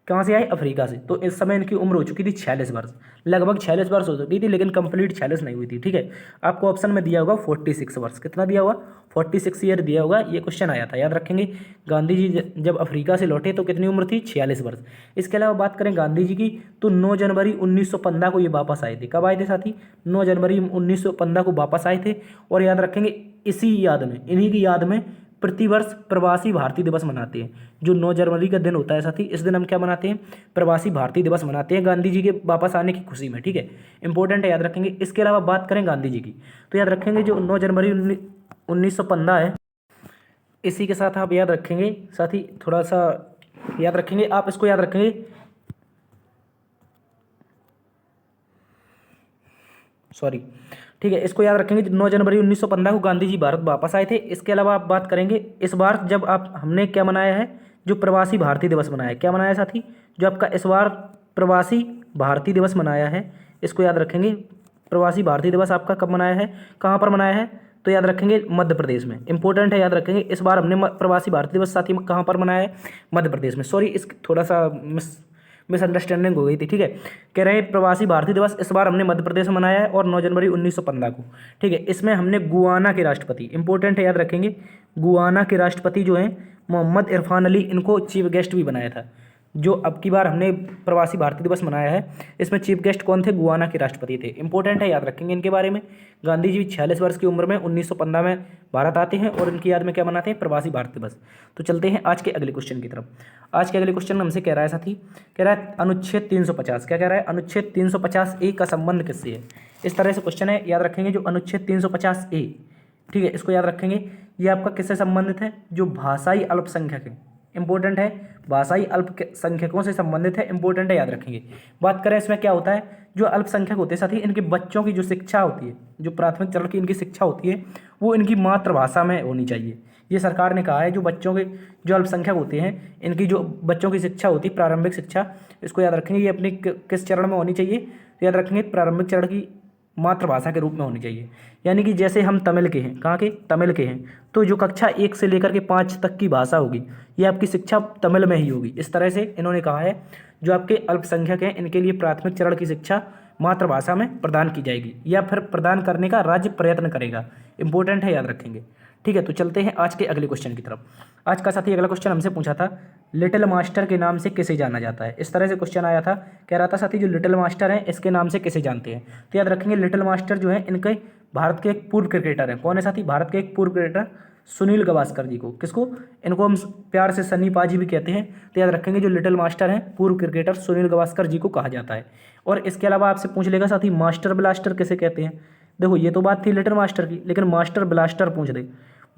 कहाँ से आए? अफ्रीका से। तो इस समय इनकी उम्र हो चुकी थी 46 वर्ष, लगभग 46 वर्ष हो चुकी थी, लेकिन कंप्लीट 46 नहीं हुई थी। ठीक है, आपको ऑप्शन में दिया होगा 46 वर्ष। कितना दिया हुआ? 46 ईयर दिया होगा। ये क्वेश्चन आया था, याद रखेंगे। गांधी जी जब अफ्रीका से लौटे तो कितनी उम्र थी? 46 वर्ष। इसके अलावा बात करें गांधी जी की, तो 9 जनवरी 1915 को ये वापस आए थे। कब आए थे साथी? 9 जनवरी 1915 को वापस आए थे। और याद रखेंगे इसी याद में, इन्हीं की याद में प्रतिवर्ष प्रवासी भारतीय दिवस मनाते हैं। जो 9 जनवरी का दिन होता है साथी, इस दिन हम क्या मनाते हैं? प्रवासी भारतीय दिवस मनाते हैं, गांधी जी के वापस आने की खुशी में। ठीक है, इंपॉर्टेंट है, याद रखेंगे। इसके अलावा बात करें गांधी जी की, तो याद रखेंगे जो 9 जनवरी 1915 है, इसी के साथ आप याद रखेंगे साथी, थोड़ा सा याद रखेंगे, आप इसको याद रखेंगे, सॉरी। ठीक है, इसको याद रखेंगे, 9 जनवरी 1915 को गांधी जी भारत वापस आए थे। इसके अलावा आप बात करेंगे इस बार जब आप हमने क्या मनाया है? जो प्रवासी भारतीय दिवस मनाया है। क्या मनाया साथी? जो आपका इस बार प्रवासी भारतीय दिवस मनाया है, इसको याद रखेंगे। प्रवासी भारतीय दिवस आपका कब मनाया है? कहाँ पर मनाया है? तो याद रखेंगे मध्य प्रदेश में। इंपॉर्टेंट है, याद रखेंगे। इस बार हमने प्रवासी भारतीय दिवस साथी कहाँ पर मनाया है? मध्य प्रदेश में। सॉरी, इस थोड़ा सा मिसअंडरस्टैंडिंग हो गई थी। ठीक है, कह रहे हैं प्रवासी भारतीय दिवस इस बार हमने मध्य प्रदेश में मनाया है, और 9 जनवरी 1915 को। ठीक है, इसमें हमने गुआना के राष्ट्रपति, इंपॉर्टेंट है, याद रखेंगे, गुआना के राष्ट्रपति जो हैं मोहम्मद इरफान अली, इनको चीफ गेस्ट भी बनाया था। जो अब की बार हमने प्रवासी भारतीय दिवस मनाया है, इसमें चीफ गेस्ट कौन थे? गुआना के राष्ट्रपति थे। इंपॉर्टेंट है, याद रखेंगे इनके बारे में। गांधी जी 46 वर्ष की उम्र में 1915 में भारत आते हैं, और इनकी याद में क्या मनाते हैं? प्रवासी भारतीय दिवस। तो चलते हैं आज के अगले क्वेश्चन की तरफ। आज के अगले क्वेश्चन में हमसे कह रहा है साथी, कह रहा है अनुच्छेद 350। क्या कह रहा है? अनुच्छेद 350A का संबंध किससे है? इस तरह से क्वेश्चन है, याद रखेंगे। जो अनुच्छेद 350A, ठीक है, इसको याद रखेंगे। ये आपका किससे संबंधित है? जो भाषाई अल्पसंख्यक है। इंपॉर्टेंट है, भाषाई अल्पसंख्यकों से संबंधित है। इंपॉर्टेंट है, याद रखेंगे। बात करें इसमें क्या होता है? जो अल्पसंख्यक होते हैं साथी, इनके बच्चों की जो शिक्षा होती है, जो प्राथमिक चरण की इनकी शिक्षा होती है, वो इनकी मातृभाषा में होनी चाहिए। ये सरकार ने कहा है, जो बच्चों के, जो अल्पसंख्यक होते हैं, इनकी जो बच्चों की शिक्षा होती है, प्रारंभिक शिक्षा, इसको याद रखेंगे। ये अपनी किस चरण में होनी चाहिए? तो याद रखेंगे प्रारंभिक चरण की मातृभाषा के रूप में होनी चाहिए। यानी कि जैसे हम तमिल के हैं, कहाँ के? तमिल के हैं, तो जो कक्षा 1 से लेकर के 5 तक की भाषा होगी, ये आपकी शिक्षा तमिल में ही होगी। इस तरह से इन्होंने कहा है, जो आपके अल्पसंख्यक हैं, इनके लिए प्राथमिक चरण की शिक्षा मातृभाषा में प्रदान की जाएगी, या फिर प्रदान करने का राज्य प्रयत्न करेगा। इंपॉर्टेंट है, याद रखेंगे। ठीक है, तो चलते हैं आज के अगले क्वेश्चन की तरफ। आज का साथी अगला क्वेश्चन हमसे पूछा था, लिटिल मास्टर के नाम से किसे जाना जाता है? इस तरह से क्वेश्चन आया था। कह रहा था साथी, जो लिटिल मास्टर हैं, इसके नाम से किसे जानते हैं? तो याद रखेंगे, लिटिल मास्टर जो है, इनके भारत के एक पूर्व क्रिकेटर हैं। कौन है साथी? भारत के एक पूर्व क्रिकेटर सुनील गावस्कर जी को। किसको? इनको हम प्यार से सन्नी पाजी भी कहते हैं। तो याद रखेंगे, जो लिटिल मास्टर हैं, पूर्व क्रिकेटर सुनील गावस्कर जी को कहा जाता है। और इसके अलावा आपसे पूछ लेगा साथी, मास्टर ब्लास्टर किसे कहते हैं? देखो, ये तो बात थी लिटिल मास्टर की, लेकिन मास्टर ब्लास्टर पूछ दे,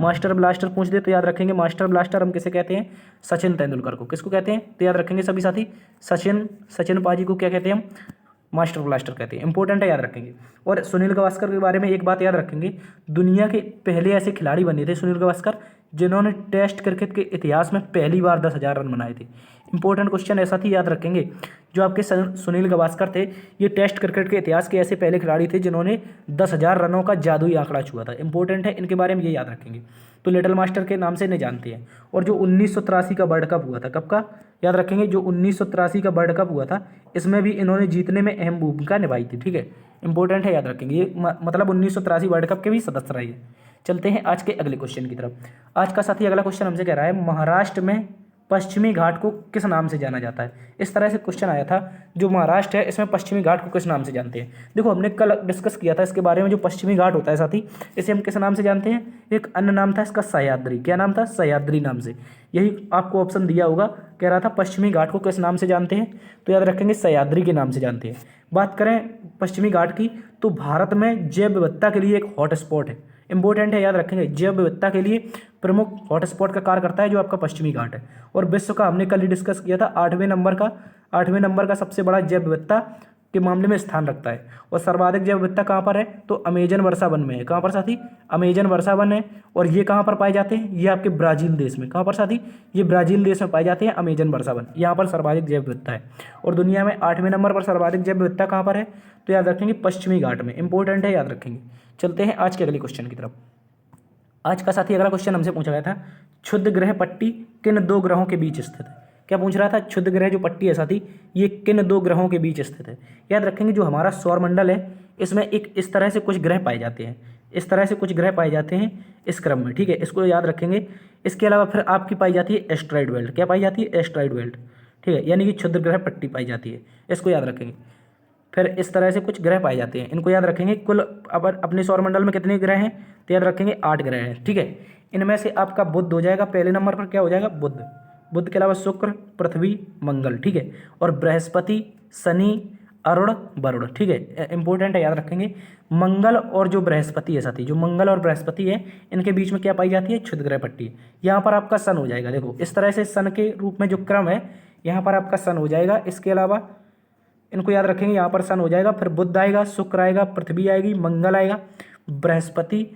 मास्टर ब्लास्टर पूछ दे, तो याद रखेंगे मास्टर ब्लास्टर हम किसे कहते हैं? सचिन तेंदुलकर को। किसको कहते हैं? तो याद रखेंगे सभी साथी, सचिन पाजी को क्या कहते हैं हम? मास्टर ब्लास्टर कहते हैं। इंपॉर्टेंट है, याद रखेंगे। और सुनील गावस्कर के बारे में एक बात याद रखेंगे, दुनिया के पहले ऐसे खिलाड़ी बने थे सुनील गावस्कर, जिन्होंने टेस्ट क्रिकेट के इतिहास में पहली बार 10,000 रन बनाए थे। इंपॉर्टेंट क्वेश्चन ऐसा थी, याद रखेंगे। जो आपके सुनील गावस्कर थे, ये टेस्ट क्रिकेट के इतिहास के ऐसे पहले खिलाड़ी थे जिन्होंने 10,000 रनों का जादुई आंकड़ा छुआ था। इंपॉर्टेंट है, इनके बारे में ये याद रखेंगे। तो लिटिल मास्टर के नाम से इन्हें जानते हैं। और जो 1983 का वर्ल्ड कप हुआ था, कब का? याद रखेंगे, जो 1983 का वर्ल्ड कप हुआ था, इसमें भी इन्होंने जीतने में अहम भूमिका निभाई थी। ठीक है, इंपॉर्टेंट है, याद रखेंगे। ये मतलब 1983 वर्ल्ड कप के भी सदस्य रहे। चलते हैं आज के अगले क्वेश्चन की तरफ। आज का साथी अगला क्वेश्चन हमसे कह रहा है, महाराष्ट्र में पश्चिमी घाट को किस नाम से जाना जाता है? इस तरह से क्वेश्चन आया था, जो महाराष्ट्र है, इसमें पश्चिमी घाट को किस नाम से जानते हैं? देखो, हमने कल डिस्कस किया था इसके बारे में। जो पश्चिमी घाट होता है साथी, इसे हम किस नाम से जानते हैं? एक अन्य नाम था इसका, सह्याद्री। क्या नाम था? सह्याद्री नाम से। यही आपको ऑप्शन दिया होगा। कह रहा था पश्चिमी घाट को किस नाम से जानते हैं? तो याद रखेंगे, सह्याद्री के नाम से जानते हैं। बात करें पश्चिमी घाट की, तो भारत में जैव विविधता के लिए एक हॉटस्पॉट है। इंपॉर्टेंट है, याद रखेंगे। जैव विविधता के लिए प्रमुख हॉटस्पॉट का कार्य करता है जो आपका पश्चिमी घाट है। और विश्व का हमने कल ही डिस्कस किया था, 8वें नंबर का सबसे बड़ा जैव विविधता के मामले में स्थान रखता है। और सर्वाधिक जैव विविधता कहाँ पर है? तो अमेजन वर्षा वन में है। कहाँ पर साथी? अमेजन वर्षा वन है। और ये कहाँ पर पाए जाते हैं? ये आपके ब्राज़ील देश में। कहाँ पर साथी? ये ब्राज़ील देश में पाए जाते हैं अमेजन वर्षा वन। यहाँ पर सर्वाधिक जैव विविधता है। और दुनिया में 8वें नंबर पर सर्वाधिक जैव विविधता कहाँ पर है? तो याद रखेंगे, पश्चिमी घाट में। इंपॉर्टेंट है, याद रखेंगे। चलते हैं आज के अगले क्वेश्चन की तरफ। आज का साथी अगला क्वेश्चन हमसे पूछा गया था, क्षुद्र ग्रह पट्टी किन दो ग्रहों के बीच स्थित है? क्या पूछ रहा था, क्षुद्र ग्रह जो पट्टी है साथी ये किन दो ग्रहों के बीच स्थित है। याद रखेंगे जो हमारा सौरमंडल है इसमें एक इस तरह से कुछ ग्रह पाए जाते हैं, इस तरह से कुछ ग्रह पाए जाते हैं इस क्रम में, ठीक है, इसको याद रखेंगे। इसके अलावा फिर आपकी पाई जाती है एस्ट्रॉइड बेल्ट, क्या पाई जाती है, एस्ट्रॉइड बेल्ट, ठीक है, यानी कि क्षुद्र ग्रह पट्टी पाई जाती है, इसको याद रखेंगे। फिर इस तरह से कुछ ग्रह पाए जाते हैं, इनको याद रखेंगे। कुल अब अपने सौरमंडल में कितने ग्रह हैं, तो याद रखेंगे 8 ग्रह हैं, ठीक है। इनमें से आपका बुध हो जाएगा पहले नंबर पर, क्या हो जाएगा, बुध। बुध के अलावा शुक्र, पृथ्वी, मंगल, ठीक है, और बृहस्पति, शनि, अरुण, वरुण, ठीक है, इंपॉर्टेंट है, याद रखेंगे। मंगल और जो बृहस्पति है साथी, जो मंगल और बृहस्पति है इनके बीच में क्या पाई जाती है, क्षुद्र ग्रह पट्टी। यहाँ पर आपका सन हो जाएगा, देखो इस तरह से सन के रूप में जो क्रम है यहाँ पर आपका सन हो जाएगा। इसके अलावा इनको याद रखेंगे, यहाँ पर सन हो जाएगा, फिर बुध आएगा, शुक्र आएगा, पृथ्वी आएगी, मंगल आएगा, बृहस्पति,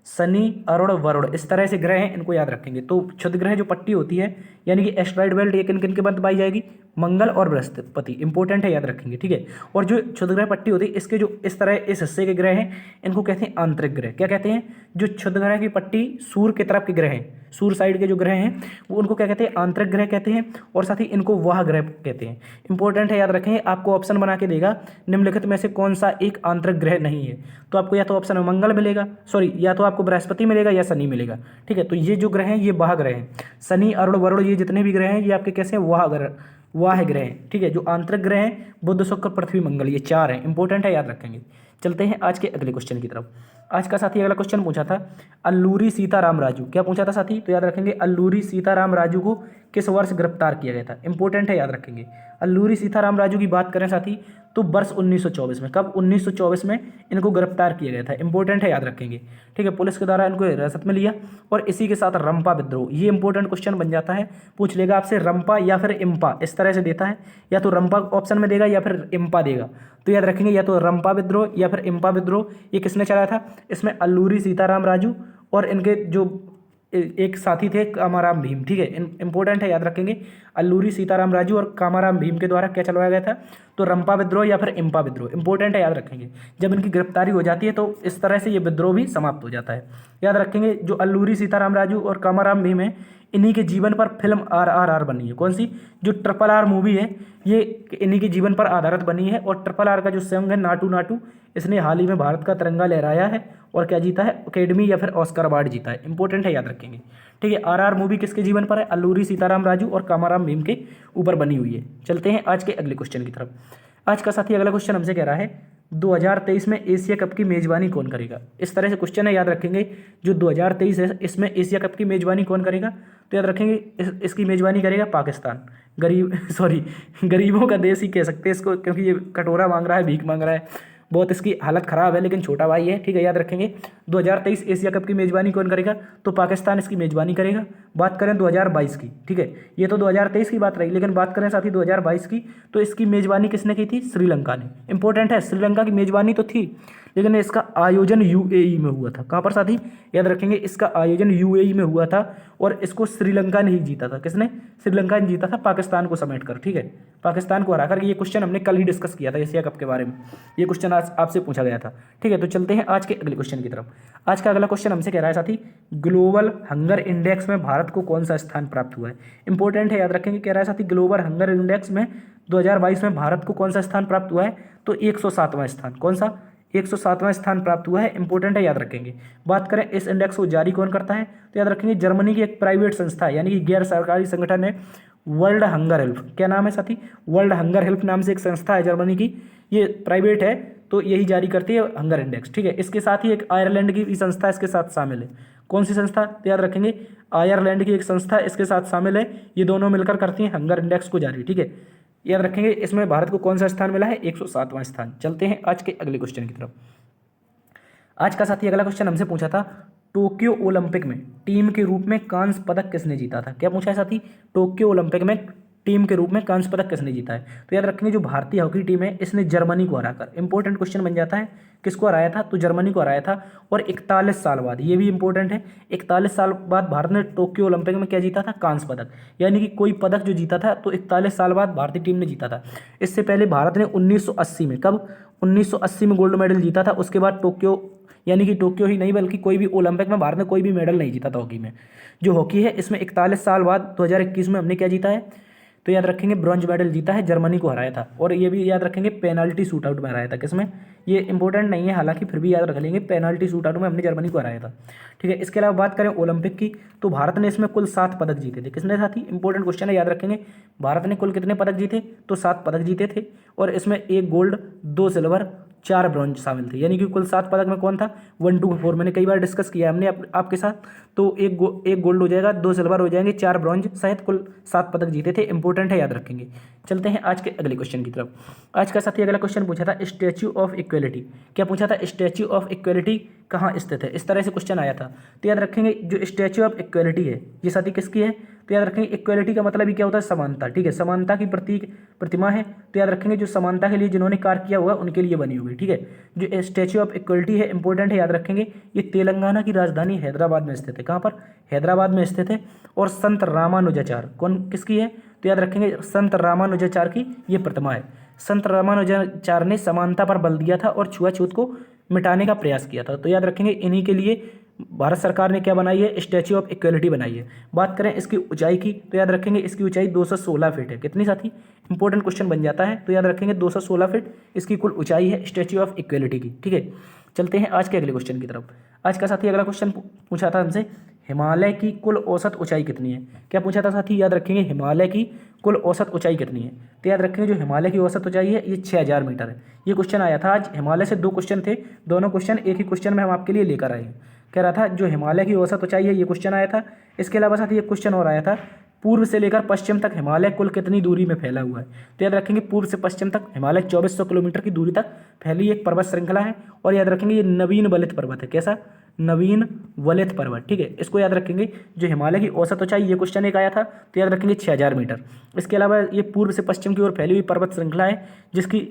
शनि, अरुण, वरुण, इस तरह से ग्रह हैं, इनको याद रखेंगे। तो क्षुद्र ग्रह जो पट्टी होती है यानी कि एस्ट्रॉइड बेल्ट ये किन किन के मध्य पाई जाएगी, मंगल और बृहस्पति, इंपॉर्टेंट है, याद रखेंगे, ठीक है। और जो क्षुद्र ग्रह पट्टी होती है इसके जो इस तरह इस हिस्से के ग्रह हैं इनको कहते हैं आंतरिक ग्रह। क्या कहते हैं, जो क्षुद्र ग्रह की पट्टी सूर्य की तरफ के ग्रह हैं, सूर्य साइड के जो ग्रह हैं वो उनको क्या कहते हैं, आंतरिक ग्रह कहते हैं, और साथ ही इनको वाह ग्रह कहते हैं। इंपॉर्टेंट है, याद रखेंगे। आपको ऑप्शन बना के देगा निम्नलिखित में से कौन सा एक आंतरिक ग्रह नहीं है, तो आपको या तो ऑप्शन में मंगल मिलेगा, सॉरी, या तो आपको बृहस्पति मिलेगा या शनि मिलेगा, ठीक है। तो ये जो ग्रह हैं ये वाह ग्रह हैं, शनि, अरुण, वरुण, ये जितने भी ग्रह हैं ये आपके कैसे हैं, वाह ग्रह, वाह ग्रह हैं, ठीक है। जो आंतरिक ग्रह हैं बुध, शुक्र, पृथ्वी, मंगल, ये 4 हैं, इंपॉर्टेंट है, याद रखेंगे। चलते हैं आज के अगले क्वेश्चन की तरफ। आज का साथी अगला क्वेश्चन पूछा था, अल्लूरी सीताराम राजू, क्या पूछा था साथी, तो याद रखेंगे अल्लूरी सीताराम राजू को किस वर्ष गिरफ्तार किया गया था, इंपॉर्टेंट है, याद रखेंगे। अल्लूरी सीताराम राजू की बात करें साथी तो वर्ष 1924 में, कब, 1924 में इनको गिरफ्तार किया गया था, इंपॉर्टेंट है, याद रखेंगे, ठीक है। पुलिस के द्वारा इनको हिरासत में लिया और इसी के साथ रंपा विद्रोह, ये इंपॉर्टेंट क्वेश्चन बन जाता है, पूछ लेगा आपसे रंपा या फिर इम्पा, इस तरह से देता है, या तो रंपा ऑप्शन में देगा या फिर इम्पा देगा, तो याद रखेंगे या तो रंपा विद्रोह या फिर इम्पा विद्रोह। ये किसने चलाया था, इसमें अल्लूरी सीताराम राजू और इनके जो एक साथी थे कामाराम भीम, ठीक है, इंपॉर्टेंट है, याद रखेंगे। अल्लूरी सीताराम राजू और कामाराम भीम के द्वारा क्या चलवाया गया था, तो रंपा विद्रोह या फिर इम्पा विद्रोह, इंपॉर्टेंट है, याद रखेंगे। जब इनकी गिरफ्तारी हो जाती है तो इस तरह से ये विद्रोह भी समाप्त हो जाता है, याद रखेंगे। जो अल्लूरी सीताराम राजू और कामाराम भीम है इन्हीं के जीवन पर फिल्म RRR बनी है, कौन सी, जो RRR मूवी है ये इन्हीं के जीवन पर आधारित बनी है। और RRR का जो सॉन्ग है नाटू नाटू, इसने हाल ही में भारत का तिरंगा लहराया है और क्या जीता है, अकेडमी या फिर ऑस्कर अवार्ड जीता है, इंपॉर्टेंट है, याद रखेंगे, ठीक है। RRR मूवी किसके जीवन पर है, अल्लूरी सीताराम राजू और कामाराम भीम के ऊपर बनी हुई है। चलते हैं आज के अगले क्वेश्चन की तरफ। आज का साथी अगला क्वेश्चन हमसे कह रहा है 2023 में एशिया कप की मेजबानी कौन करेगा, इस तरह से क्वेश्चन है, याद रखेंगे। जो 2023 है इसमें एशिया कप की मेजबानी कौन करेगा, तो याद रखेंगे इसकी मेजबानी करेगा पाकिस्तान। गरीबों का देश ही कह सकते हैं इसको, क्योंकि ये कटोरा मांग रहा है, भीख मांग रहा है, बहुत इसकी हालत ख़राब है, लेकिन छोटा भाई है, ठीक है, याद रखेंगे। 2023 एशिया कप की मेजबानी कौन करेगा, तो पाकिस्तान इसकी मेजबानी करेगा। बात करें 2022 की, ठीक है, ये तो 2023 की बात रही, लेकिन बात करें साथ ही 2022 की, तो इसकी मेजबानी किसने की थी, श्रीलंका ने, इंपॉर्टेंट है। श्रीलंका की मेजबानी तो थी लेकिन इसका आयोजन UAE में हुआ था, कहाँ पर साथी, याद रखेंगे, इसका आयोजन UAE में हुआ था और इसको श्रीलंका ने ही जीता था, किसने, श्रीलंका ने जीता था, पाकिस्तान को समेट कर, ठीक है, पाकिस्तान को हराकर। ये क्वेश्चन हमने कल ही डिस्कस किया था एशिया कप के बारे में, ये क्वेश्चन आज आपसे पूछा गया था, ठीक है। तो चलते हैं आज के अगले क्वेश्चन की तरफ। आज का अगला क्वेश्चन हमसे कह रहा है साथी, ग्लोबल हंगर इंडेक्स में भारत को कौन सा स्थान प्राप्त हुआ है, इंपॉर्टेंट है, याद रखेंगे। कह रहा है साथी ग्लोबल हंगर इंडेक्स में 2022 में भारत को कौन सा स्थान प्राप्त हुआ है, तो 107वां स्थान, कौन सा, 107वां स्थान प्राप्त हुआ है, इंपॉर्टेंट है, याद रखेंगे। बात करें इस इंडेक्स को जारी कौन करता है, तो याद रखेंगे जर्मनी की एक प्राइवेट संस्था है, यानी कि गैर सरकारी संगठन है, वर्ल्ड हंगर हेल्प, क्या नाम है साथी, वर्ल्ड हंगर हेल्प नाम से एक संस्था है जर्मनी की, ये प्राइवेट है, तो यही जारी करती है हंगर इंडेक्स, ठीक है। इसके साथ ही एक आयरलैंड की भी संस्था इसके साथ शामिल है, कौन सी संस्था, तो याद रखेंगे आयरलैंड की एक संस्था इसके साथ शामिल है, ये दोनों मिलकर करती हैं हंगर इंडेक्स को जारी, ठीक है, याद रखेंगे। इसमें भारत को कौन सा स्थान मिला है, 107वां स्थान। चलते हैं आज के अगले क्वेश्चन की तरफ। आज का साथी अगला क्वेश्चन हमसे पूछा था, टोक्यो ओलंपिक में टीम के रूप में कांस्य पदक किसने जीता था, क्या पूछा है साथी, टोक्यो ओलंपिक में टीम के रूप में कांस्य पदक किसने जीता है, तो याद रखेंगे जो भारतीय हॉकी टीम है इसने जर्मनी को हराकर, इंपॉर्टेंट क्वेश्चन बन जाता है, किसको हराया था, तो जर्मनी को हराया था। और 41 साल बाद, ये भी इंपॉर्टेंट है, 41 साल बाद भारत ने टोक्यो ओलंपिक में क्या जीता था, कांस्य पदक, यानी कि कोई पदक जो जीता था तो 41 साल बाद भारतीय टीम ने जीता था। इससे पहले भारत ने 1980 में, कब, 1980 में गोल्ड मेडल जीता था। उसके बाद टोक्यो, यानी कि टोक्यो ही नहीं बल्कि कोई भी ओलंपिक में भारत ने कोई भी मेडल नहीं जीता था हॉकी में। जो हॉकी है इसमें 41 साल बाद 2021 में हमने क्या जीता है, तो याद रखेंगे ब्रॉन्ज मेडल जीता है, जर्मनी को हराया था। और ये भी याद रखेंगे पेनाल्टी शूट आउट में हराया था। किसमें? ये इंपॉर्टेंट नहीं है हालांकि फिर भी याद रख लेंगे, पेनाल्टी शूट आउट में हमने जर्मनी को हराया था। ठीक है, इसके अलावा बात करें ओलंपिक की, तो भारत ने इसमें कुल 7 पदक जीते थे। किसने साथी? इंपॉर्टेंट क्वेश्चन है, याद रखेंगे। भारत ने कुल कितने पदक जीते? तो 7 पदक जीते थे, और इसमें 1 गोल्ड, 2 सिल्वर, 4 ब्रॉन्ज शामिल थे। यानी कि कुल 7 पदक में कौन था? 1 2 4 मैंने कई बार डिस्कस किया हमने आपके साथ। तो एक गोल्ड हो जाएगा, 2 सिल्वर हो जाएंगे, 4 ब्रॉन्ज सहित कुल 7 पदक जीते थे। इंपॉर्टेंट है, याद रखेंगे। चलते हैं आज के अगले क्वेश्चन की तरफ। आज का साथी अगला क्वेश्चन पूछा था स्टैच्यू ऑफ इक्वलिटी। क्या पूछा था? स्टैच्यू ऑफ इक्वलिटी कहाँ स्थित है? इस तरह से क्वेश्चन आया था। तो याद रखेंगे जो स्टैच्यू ऑफ इक्वलिटी है ये साथी किसकी है? तो याद रखेंगे इक्वलिटी का मतलब ही क्या होता है? समानता। ठीक है, समानता की प्रतीक प्रतिमा है। तो याद रखेंगे जो समानता के लिए जिन्होंने कार्य किया हुआ उनके लिए बनी होगी। ठीक है, जो स्टैच्यू ऑफ इक्वलिटी है इंपॉर्टेंट है, याद रखेंगे। ये तेलंगाना की राजधानी हैदराबाद में स्थित है। कहाँ पर? हैदराबाद में स्थित है। और संत रामानुजाचार्य कौन किसकी है? तो याद रखेंगे संत रामानुजाचार्य की ये प्रतिमा है। संत रामानुजाचार्य ने समानता पर बल दिया था और छुआछूत को मिटाने का प्रयास किया था। तो याद रखेंगे इन्हीं के लिए भारत सरकार ने क्या बनाई है? स्टैच्यू ऑफ इक्वलिटी बनाई है। बात करें इसकी ऊंचाई की, तो याद रखेंगे इसकी ऊंचाई 216 फीट है। कितनी साथी? इंपॉर्टेंट क्वेश्चन बन जाता है। तो याद रखेंगे 216 फीट इसकी कुल ऊंचाई है स्टैच्यू ऑफ इक्वलिटी की। ठीक है, चलते हैं आज के अगले क्वेश्चन की तरफ। आज का साथी अगला क्वेश्चन पूछा था हमसे, हिमालय की कुल औसत ऊंचाई कितनी है? क्या पूछा था साथी? याद रखेंगे हिमालय की कुल औसत ऊंचाई कितनी है? तो याद रखेंगे जो हिमालय की औसत ऊंचाई है ये 6000 मीटर है। ये क्वेश्चन आया था आज। हिमालय से 2 क्वेश्चन थे, दोनों क्वेश्चन एक ही क्वेश्चन में हम आपके लिए लेकर आए हैं। कह रहा था जो हिमालय की औसत ऊंचाई है ये क्वेश्चन आया था। इसके अलावा साथी एक क्वेश्चन और आया था, पूर्व से लेकर पश्चिम तक हिमालय कुल कितनी दूरी में फैला हुआ है? तो याद रखेंगे पूर्व से पश्चिम तक हिमालय 2400 किलोमीटर की दूरी तक फैली एक पर्वत श्रृंखला है। और याद रखेंगे ये नवीन वलित पर्वत है। कैसा? नवीन वलित पर्वत। ठीक है, इसको याद रखेंगे। जो हिमालय की औसत ऊंचाई ये क्वेश्चन एक आया था, तो याद रखेंगे 6000 मीटर। इसके अलावा ये पूर्व से पश्चिम की ओर फैली हुई पर्वत श्रृंखला है जिसकी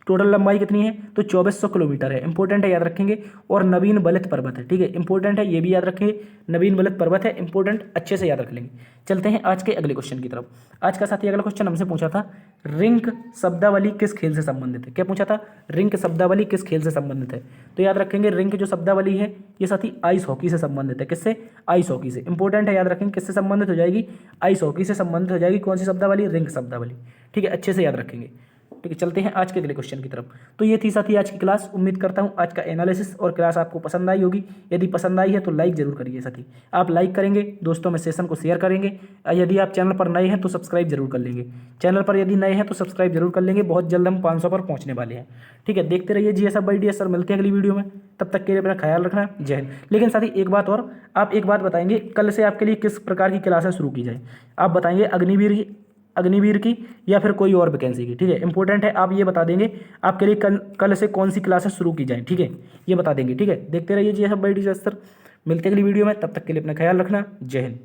टोटल लंबाई कितनी है? तो 2400 किलोमीटर है। इंपॉर्टेंट है, याद रखेंगे। और नवीन वलित पर्वत है। ठीक है, इंपॉर्टेंट है, ये भी याद रखेंगे। नवीन वलित पर्वत है, इंपॉर्टेंट, अच्छे से याद रख लेंगे। चलते हैं आज के अगले क्वेश्चन की तरफ। आज का साथी अगला क्वेश्चन हमसे पूछा था, रिंक शब्दावली किस खेल से संबंधित है? क्या पूछा था? रिंक शब्दावली किस खेल से संबंधित है? तो याद रखेंगे रिंक जो शब्दावली है ये साथी आइस हॉकी से संबंधित है। किससे? आइस हॉकी से। इंपॉर्टेंट है, याद रखेंगे किससे संबंधित हो जाएगी? आइस हॉकी से संबंधित हो जाएगी। कौन सी शब्दावली? रिंक शब्दावली। ठीक है, अच्छे से याद रखेंगे। ठीक है, चलते हैं आज के अगले क्वेश्चन की तरफ। तो ये थी साथी आज की क्लास। उम्मीद करता हूँ आज का एनालिसिस और क्लास आपको पसंद आई होगी। यदि पसंद आई है तो लाइक जरूर करिए साथी। आप लाइक करेंगे, दोस्तों में सेशन को शेयर करेंगे। यदि आप चैनल पर नए हैं तो सब्सक्राइब जरूर कर लेंगे। चैनल पर यदि नए हैं तो सब्सक्राइब जरूर कर लेंगे। बहुत जल्द हम 500 पर पहुंचने वाले हैं। ठीक है, देखते रहिए GS बाय DS सर। मिलते हैं अगली वीडियो में, तब तक के लिए अपना ख्याल रखना। जय हिंद। लेकिन साथी एक बात और, आप एक बात बताएंगे कल से आपके लिए किस प्रकार की क्लासें शुरू की जाए? आप बताएंगे अग्निवीर की या फिर कोई और वैकेंसी की। ठीक है, इंपॉर्टेंट है, आप ये बता देंगे आपके लिए कल से कौन सी क्लासेस शुरू की जाएं। ठीक है, ये बता देंगे। ठीक है, देखते रहिए GS बाय DS सर। मिलते हैं अगली वीडियो में, तब तक के लिए अपना ख्याल रखना। जय हिंद।